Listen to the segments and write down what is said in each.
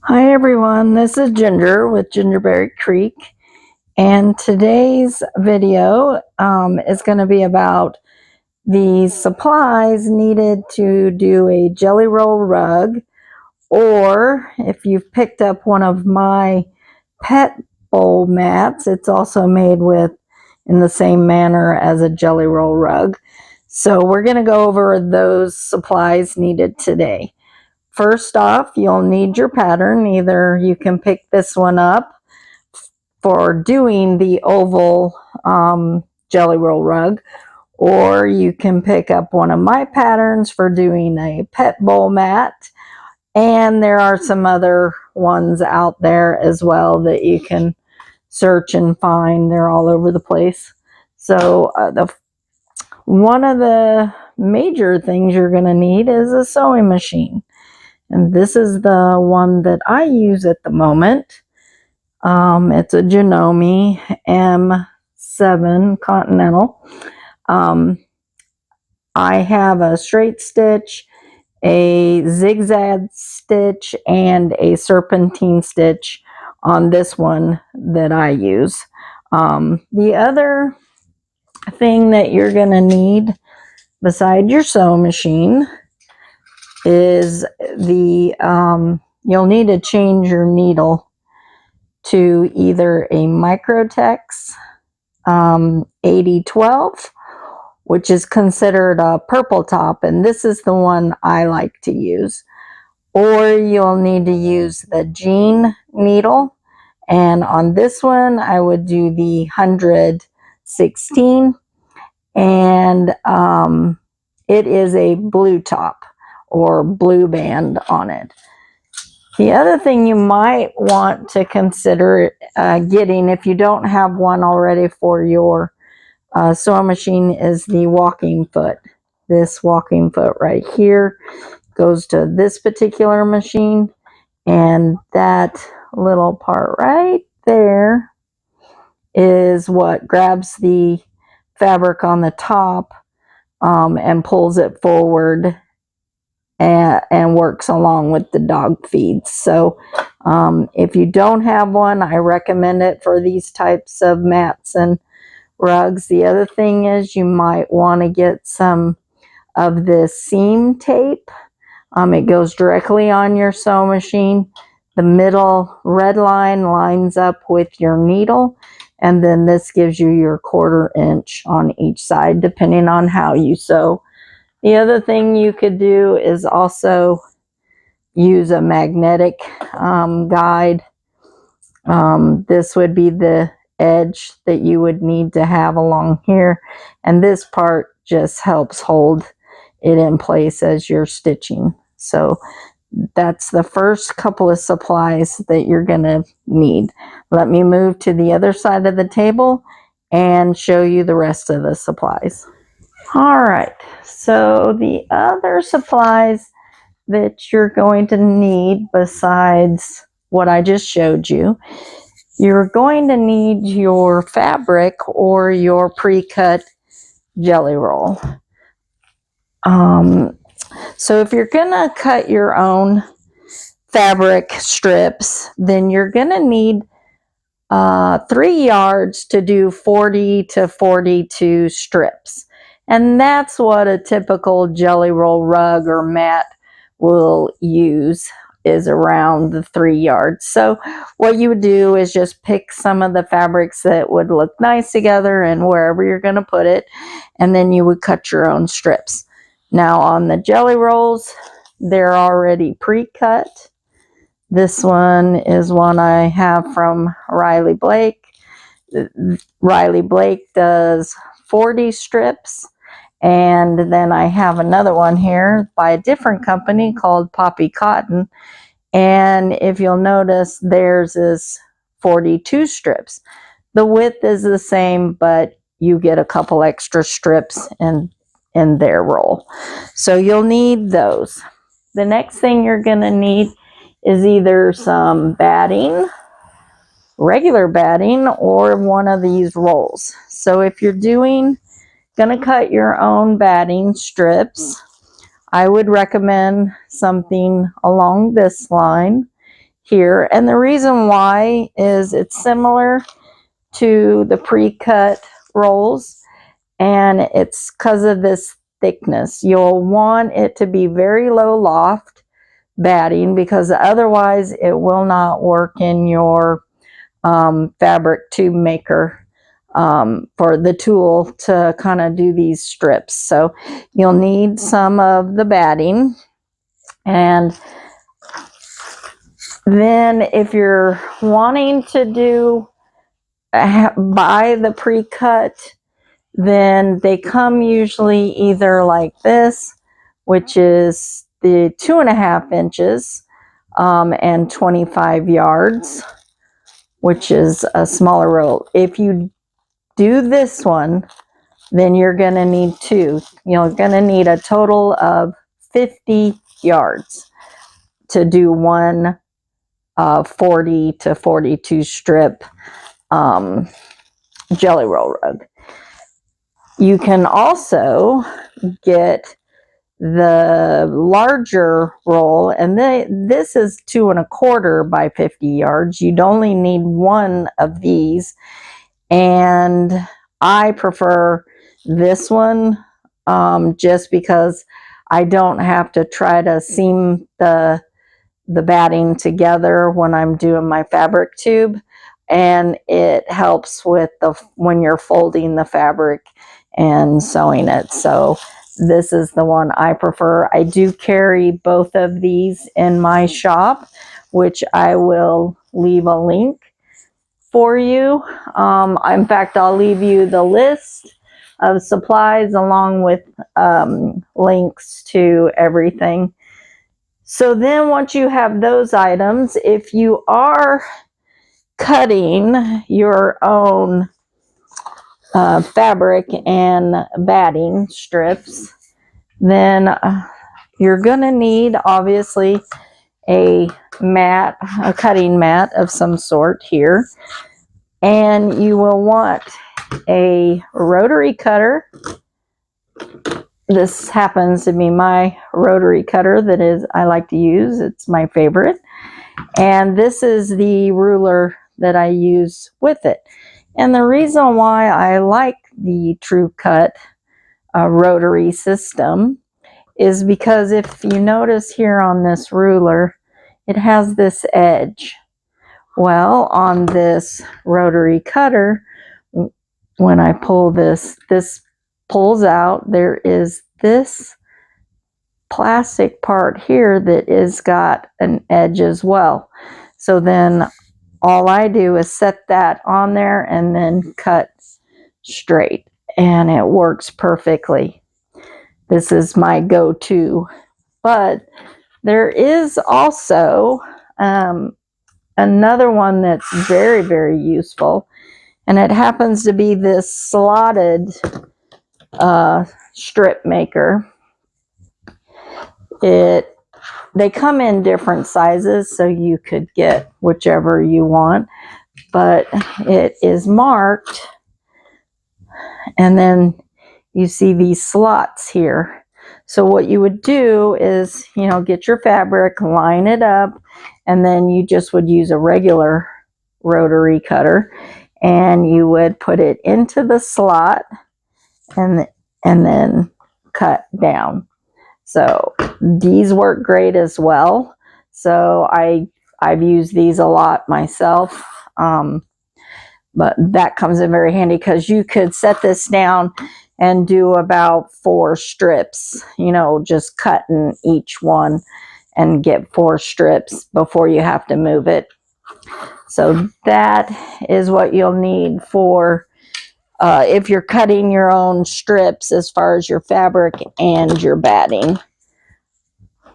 Hi everyone, this is Ginger with Gingerberry Creek, and today's video is going to be about the supplies needed to do a jelly roll rug, or if you've picked up one of my pet bowl mats, it's also made with in the same manner as a jelly roll rug. So we're going to go over those supplies needed today. First off, you'll need your pattern. Either you can pick this one up for doing the oval jelly roll rug, or you can pick up one of my patterns for doing a pet bowl mat. And there are some other ones out there as well that you can search and find. They're all over the place. So one of the major things you're going to need is a sewing machine. And this is the one that I use at the moment. It's a Janome M7 Continental. I have a straight stitch, a zigzag stitch, and a serpentine stitch on this one that I use. The other thing that you're going to need beside your sewing machine is you'll need to change your needle to either a Microtex 8012, which is considered a purple top, and this is the one I like to use, or you'll need to use the jean needle, and on this one I would do the 116, and it is a blue top or blue band on it. The other thing you might want to consider getting, if you don't have one already for your sewing machine, is the walking foot. This walking foot right here goes to this particular machine, and that little part right there is what grabs the fabric on the top and pulls it forward and works along with the dog feeds. So if you don't have one, I recommend it for these types of mats and rugs. The other thing is you might want to get some of this seam tape. It goes directly on your sewing machine. The middle red line lines up with your needle, and then this gives you your 1/4 inch on each side depending on how you sew. The other thing you could do is also use a magnetic guide. This would be the edge that you would need to have along here, and this part just helps hold it in place as you're stitching. So that's the first couple of supplies that you're going to need. Let me move to the other side of the table and show you the rest of the supplies. All right, so the other supplies that you're going to need besides what I just showed you, you're going to need your fabric or your pre-cut jelly roll. So if you're gonna cut your own fabric strips, then you're gonna need 3 yards to do 40 to 42 strips. And that's what a typical jelly roll rug or mat will use, is around the 3 yards. So what you would do is just pick some of the fabrics that would look nice together and wherever you're going to put it, and then you would cut your own strips. Now on the jelly rolls, they're already pre-cut. This one is one I have from Riley Blake. Riley Blake does 40 strips. And then I have another one here by a different company called Poppy Cotton. And if you'll notice, theirs is 42 strips. The width is the same, but you get a couple extra strips in their roll. So you'll need those. The next thing you're going to need is either some batting, regular batting, or one of these rolls. So if you're going to cut your own batting strips, I would recommend something along this line. here. And the reason why is it's similar to the pre-cut rolls, and it's because of this thickness. You'll want it to be very low loft batting, because otherwise it will not work in your fabric tube maker for the tool to kind of do these strips. So you'll need some of the batting. And then if you're wanting to do buy the pre-cut, then they come usually either like this, which is the 2.5 inches and 25 yards, which is a smaller roll. If you do this one, then you're going to need two. You're going to need a total of 50 yards to do one 40 to 42 strip jelly roll rug. You can also get the larger roll, and this is 2.25 by 50 yards. You'd only need one of these, and I prefer this one just because I don't have to try to seam the batting together when I'm doing my fabric tube, and it helps with when you're folding the fabric and sewing it. So this is the one I prefer. I do carry both of these in my shop, which I will leave a link for you. In fact, I'll leave you the list of supplies along with links to everything. So then once you have those items, if you are cutting your own fabric and batting strips, then you're going to need obviously a mat, a cutting mat of some sort here, and you will want a rotary cutter. This happens to be my rotary cutter that I like to use. It's my favorite. And this is the ruler that I use with it. And the reason why I like the True Cut rotary system is because if you notice here on this ruler, it has this edge. Well, on this rotary cutter, when I pull this pulls out. There is this plastic part here that is got an edge as well. So then all I do is set that on there and then cut straight, and it works perfectly. This is my go-to. But there is also another one that's very, very useful, and it happens to be this slotted strip maker. They come in different sizes, so you could get whichever you want, but it is marked, and then you see these slots here. So what you would do is, get your fabric, line it up, and then you just would use a regular rotary cutter, and you would put it into the slot and then cut down. So these work great as well. So I've used these a lot myself. But that comes in very handy because you could set this down and do about 4 strips, just cutting each one and get 4 strips before you have to move it. So that is what you'll need for if you're cutting your own strips as far as your fabric and your batting.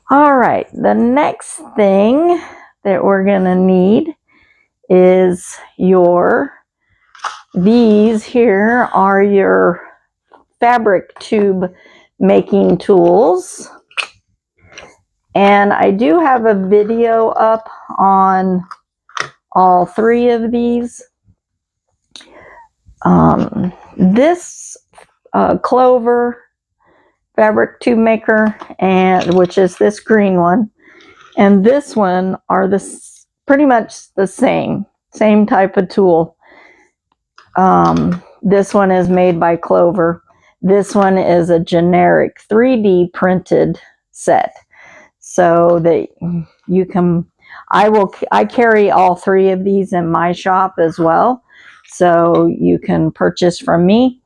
All right, the next thing that we're gonna need is these here are your fabric tube making tools. And I do have a video up on all 3 of these. This Clover fabric tube maker, which is this green one, and this one are the pretty much the same type of tool. This one is made by Clover. This one is a generic 3D printed set, so that you can, I carry all 3 of these in my shop as well, so you can purchase from me,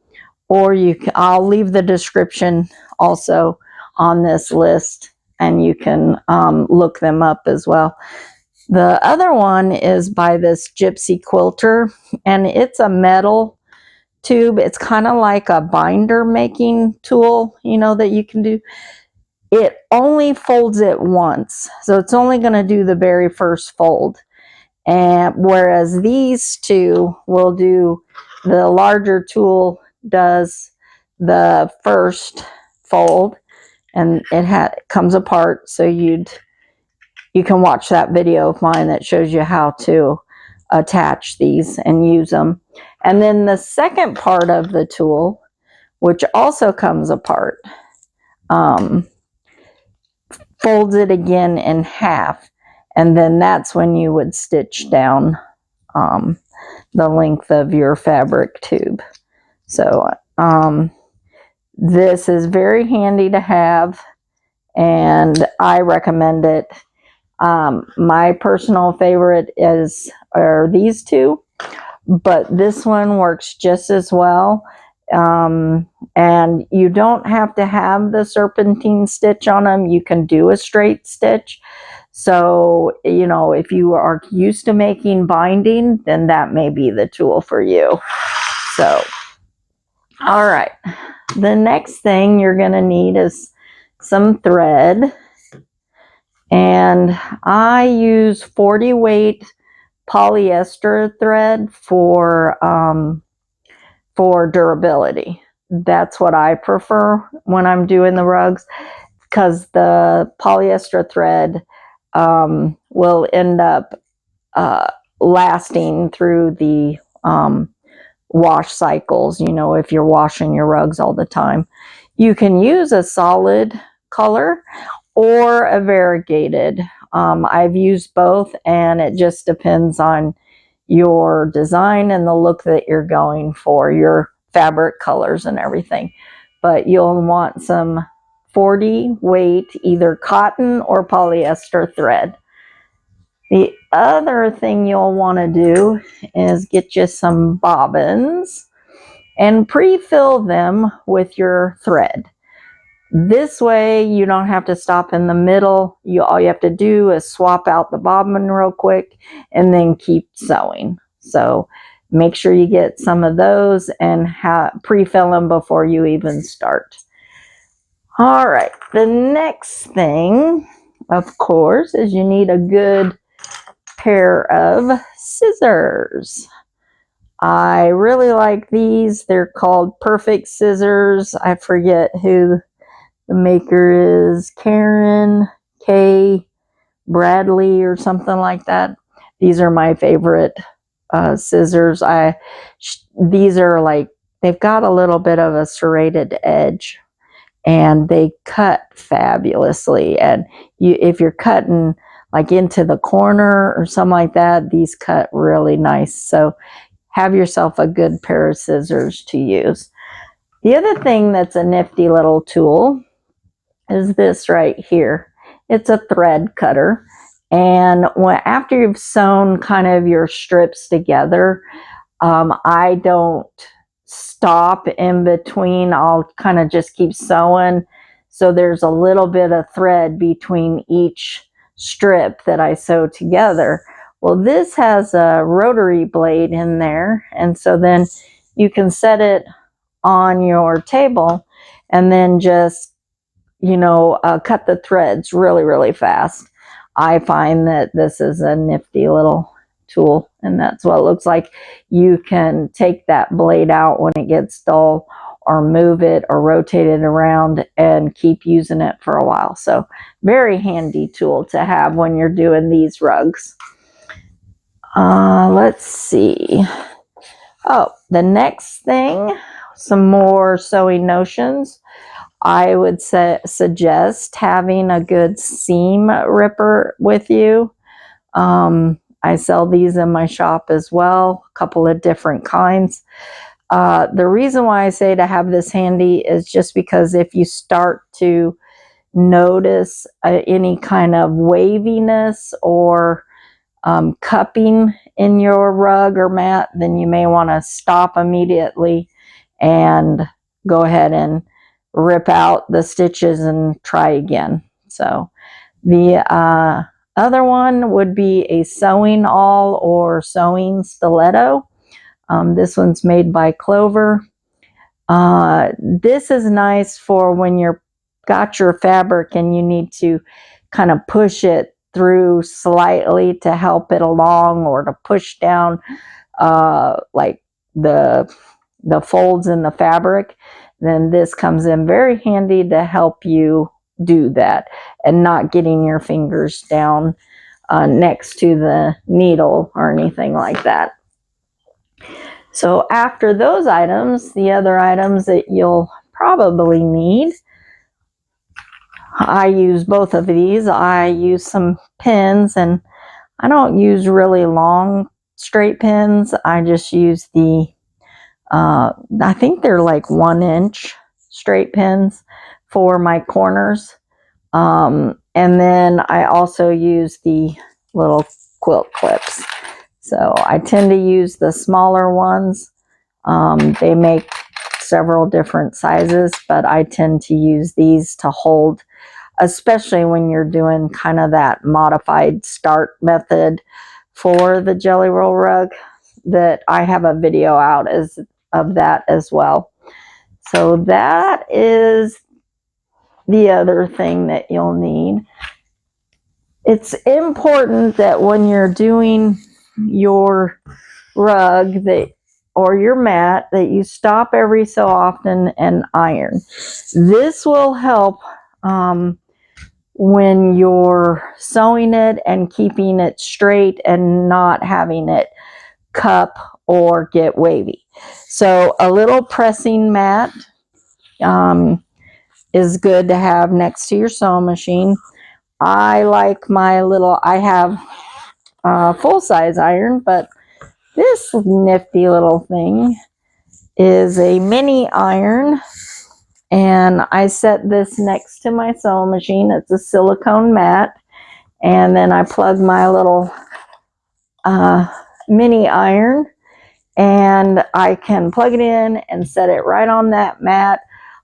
or I'll leave the description also on this list, and you can look them up as well. The other one is by this Gypsy Quilter, and it's a metal tube. It's kind of like a binder making tool, you know, that you can do. It only folds it once, so it's only going to do the very first fold. And whereas these two will do, the larger tool does the first fold, and it comes apart, so you can watch that video of mine that shows you how to attach these and use them. And then the second part of the tool, which also comes apart, folds it again in half, and then that's when you would stitch down the length of your fabric tube. So this is very handy to have, and I recommend it. My personal favorite are these two, but this one works just as well. And you don't have to have the serpentine stitch on them. You can do a straight stitch. So, you know, if you are used to making binding, then that may be the tool for you. So, all right. The next thing you're going to need is some thread. And I use 40 weight polyester thread for durability. That's what I prefer when I'm doing the rugs, because the polyester thread will end up lasting through the wash cycles, you know, if you're washing your rugs all the time. You can use a solid color or a variegated. I've used both, and it just depends on your design and the look that you're going for, your fabric colors and everything. But you'll want some 40 weight, either cotton or polyester thread. The other thing you'll want to do is get you some bobbins and pre-fill them with your thread. This way you don't have to stop in the middle. All you have to do is swap out the bobbin real quick and then keep sewing. So make sure you get some of those and pre-fill them before you even start. All right, the next thing, of course, is you need a good pair of scissors. I really like these. They're called Perfect Scissors. I forget who the maker is, Karen K. Bradley or something like that. These are my favorite scissors. These are like, they've got a little bit of a serrated edge, and they cut fabulously. And if you're cutting like into the corner or something like that, these cut really nice. So have yourself a good pair of scissors to use. The other thing that's a nifty little tool is this right here. It's a thread cutter, and after you've sewn kind of your strips together, I don't stop in between. I'll kind of just keep sewing, so there's a little bit of thread between each strip that I sew together. Well, this has a rotary blade in there, and so then you can set it on your table and then just, you know, cut the threads really, really fast. I find that this is a nifty little tool, and that's what it looks like. You can take that blade out when it gets dull, or move it or rotate it around and keep using it for a while. So very handy tool to have when you're doing these rugs. Let's see. Oh, the next thing, some more sewing notions. I would suggest having a good seam ripper with you. I sell these in my shop as well, a couple of different kinds. The reason why I say to have this handy is just because if you start to notice any kind of waviness or cupping in your rug or mat, then you may want to stop immediately and go ahead and rip out the stitches and try again. So the other one would be a sewing awl or sewing stiletto. This one's made by Clover. This is nice for when you're got your fabric and you need to kind of push it through slightly to help it along, or to push down like the folds in the fabric. Then this comes in very handy to help you do that and not getting your fingers down next to the needle or anything like that. So after those items, the other items that you'll probably need, I use both of these. I use some pins, and I don't use really long straight pins. I just use the, I think they're like 1-inch straight pins for my corners. And then I also use the little quilt clips. So I tend to use the smaller ones. They make several different sizes, but I tend to use these to hold, especially when you're doing kind of that modified start method for the Jelly Roll rug, that I have a video out of that as well. So that is the other thing that you'll need. It's important that when you're doing your rug or your mat, that you stop every so often and iron. This will help when you're sewing it and keeping it straight and not having it cup or get wavy. So a little pressing mat is good to have next to your sewing machine. I like my little, I have a full-size iron, but this nifty little thing is a mini iron, and I set this next to my sewing machine. It's a silicone mat, and then I plug my little mini iron, and I can plug it in and set it right on that mat.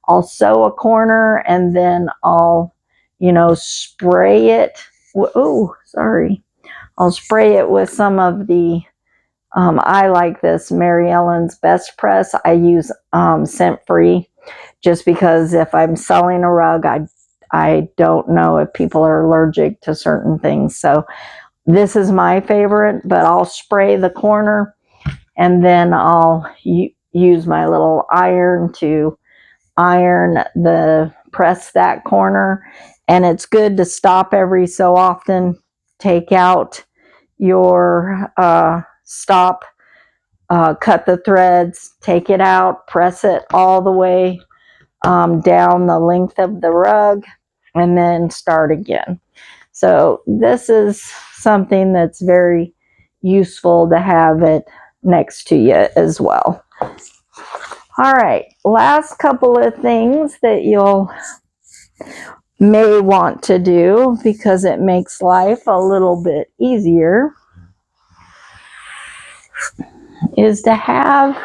I'll sew a corner, and then I'll, spray it. Oh, sorry. I'll spray it with some of the, I like this Mary Ellen's Best Press. I use scent-free, just because if I'm selling a rug, I don't know if people are allergic to certain things. So this is my favorite, but I'll spray the corner, and then I'll use my little iron to press that corner. And it's good to stop every so often, take out your stop, cut the threads, take it out, press it all the way down the length of the rug, and then start again. So this is something that's very useful to have it next to you as well. All right, last couple of things that you'll may want to do, because it makes life a little bit easier, is to have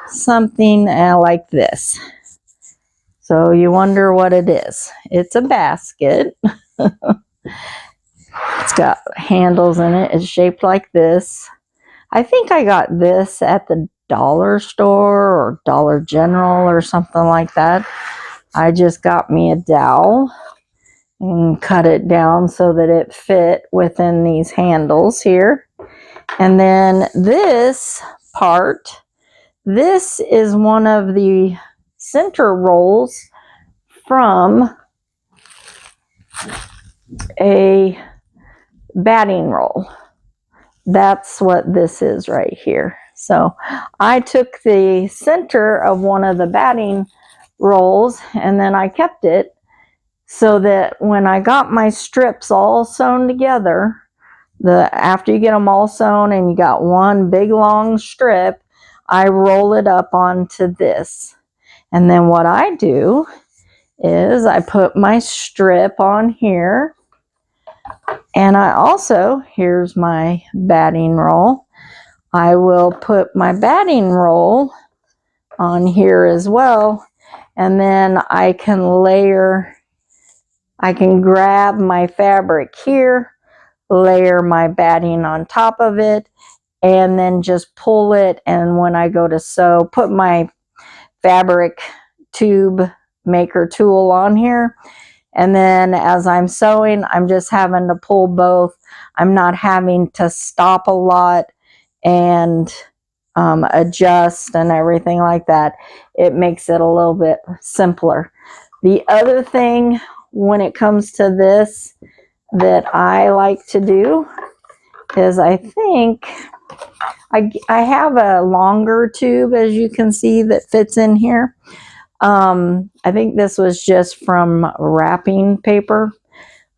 something like this. So you wonder what it is. It's a basket. It's got handles in it. It's shaped like this. I think I got this at the dollar store or Dollar General or something like that. I just got me a dowel and cut it down so that it fit within these handles here. And then this part, this is one of the center rolls from a batting roll. That's what this is right here. So I took the center of one of the batting rolls, and then I kept it so that when I got my strips all sewn together, after you get them all sewn and you got one big long strip, I roll it up onto this. And then what I do is I put my strip on here, and I also, here's my batting roll. I will put my batting roll on here as well, and then I can grab my fabric here, layer my batting on top of it, and then just pull it, and when I go to sew, put my fabric tube maker tool on here, and then as I'm sewing, I'm just having to pull both. I'm not having to stop a lot and adjust and everything like that. It makes it a little bit simpler. The other thing when it comes to this that I like to do is I think I have a longer tube, as you can see, that fits in here. I think this was just from wrapping paper,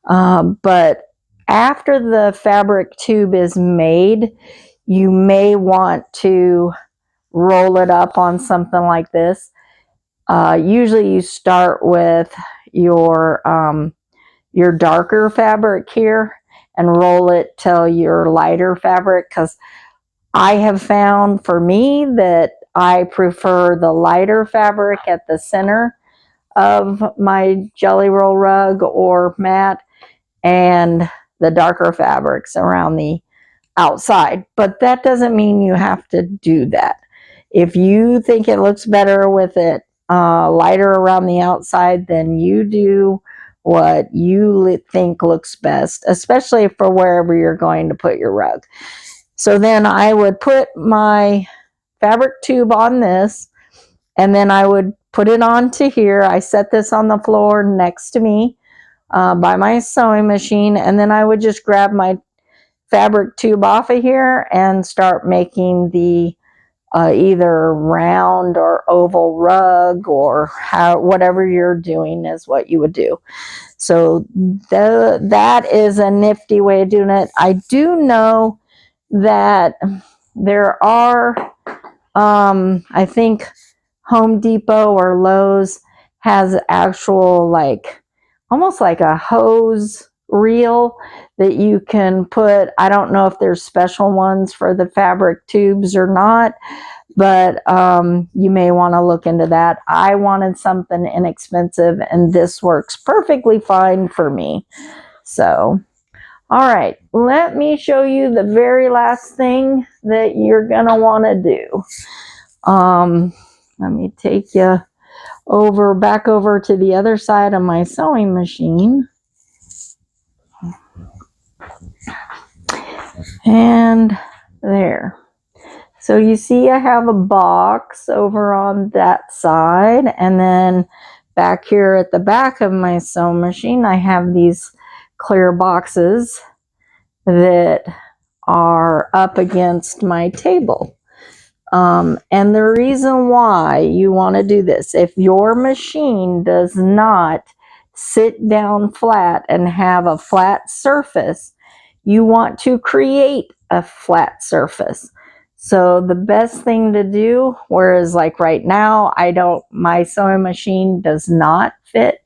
but after the fabric tube is made, you may want to roll it up on something like this. Usually you start with your darker fabric here and roll it till your lighter fabric, because I have found for me that I prefer the lighter fabric at the center of my jelly roll rug or mat, and the darker fabrics around the outside. But that doesn't mean you have to do that. If you think it looks better with it lighter around the outside, then you do what you think looks best, especially for wherever you're going to put your rug. So then I would put my fabric tube on this, and then I would put it onto here. I set this on the floor next to me by my sewing machine, and then I would just grab my fabric tube off of here and start making the either round or oval rug, or whatever you're doing is what you would do. So that is a nifty way of doing it. I do know that there are, I think Home Depot or Lowe's has actual, like, almost like a hose reel that you can put. I don't know if there's special ones for the fabric tubes or not, but you may want to look into that. I wanted something inexpensive, and this works perfectly fine for me. So, all right, let me show you the very last thing that you're gonna want to do. Let me take you back over to the other side of my sewing machine. And there. So you see I have a box over on that side, and then back here at the back of my sewing machine, I have these clear boxes that are up against my table. And the reason why you want to do this, if your machine does not sit down flat and have a flat surface, you want to create a flat surface. So the best thing to do, whereas like right now, my sewing machine does not fit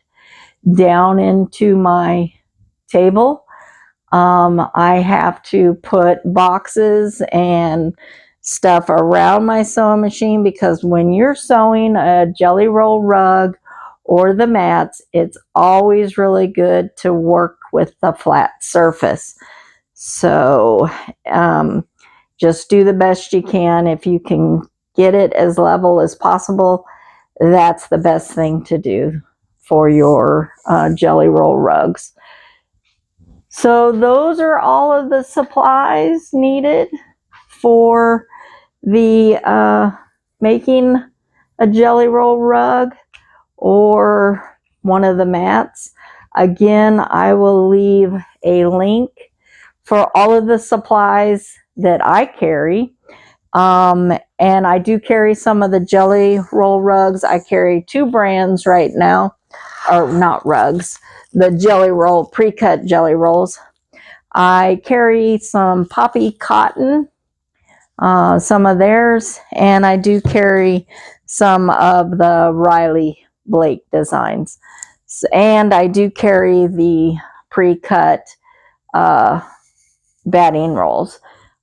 down into my table. I have to put boxes and stuff around my sewing machine, because when you're sewing a jelly roll rug or the mats, it's always really good to work with the flat surface. So just do the best you can. If you can get it as level as possible, that's the best thing to do for your jelly roll rugs. So those are all of the supplies needed for the making a jelly roll rug or one of the mats. Again, I will leave a link for all of the supplies that I carry. And I do carry some of the jelly roll rugs. I carry 2 brands right now, or not rugs, the jelly roll, pre-cut jelly rolls. I carry some Poppy Cotton, some of theirs, and I do carry some of the Riley Blake designs. And I do carry the pre-cut batting rolls.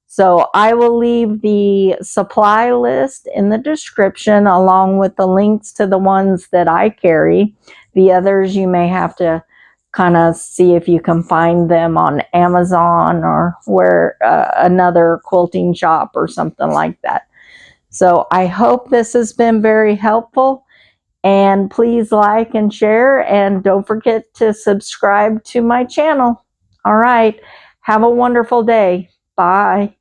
So I will leave the supply list in the description along with the links to the ones that I carry. The others you may have to kind of see if you can find them on Amazon or where another quilting shop or something like that. So I hope this has been very helpful, and please like and share, and don't forget to subscribe to my channel. All right, have a wonderful day. Bye.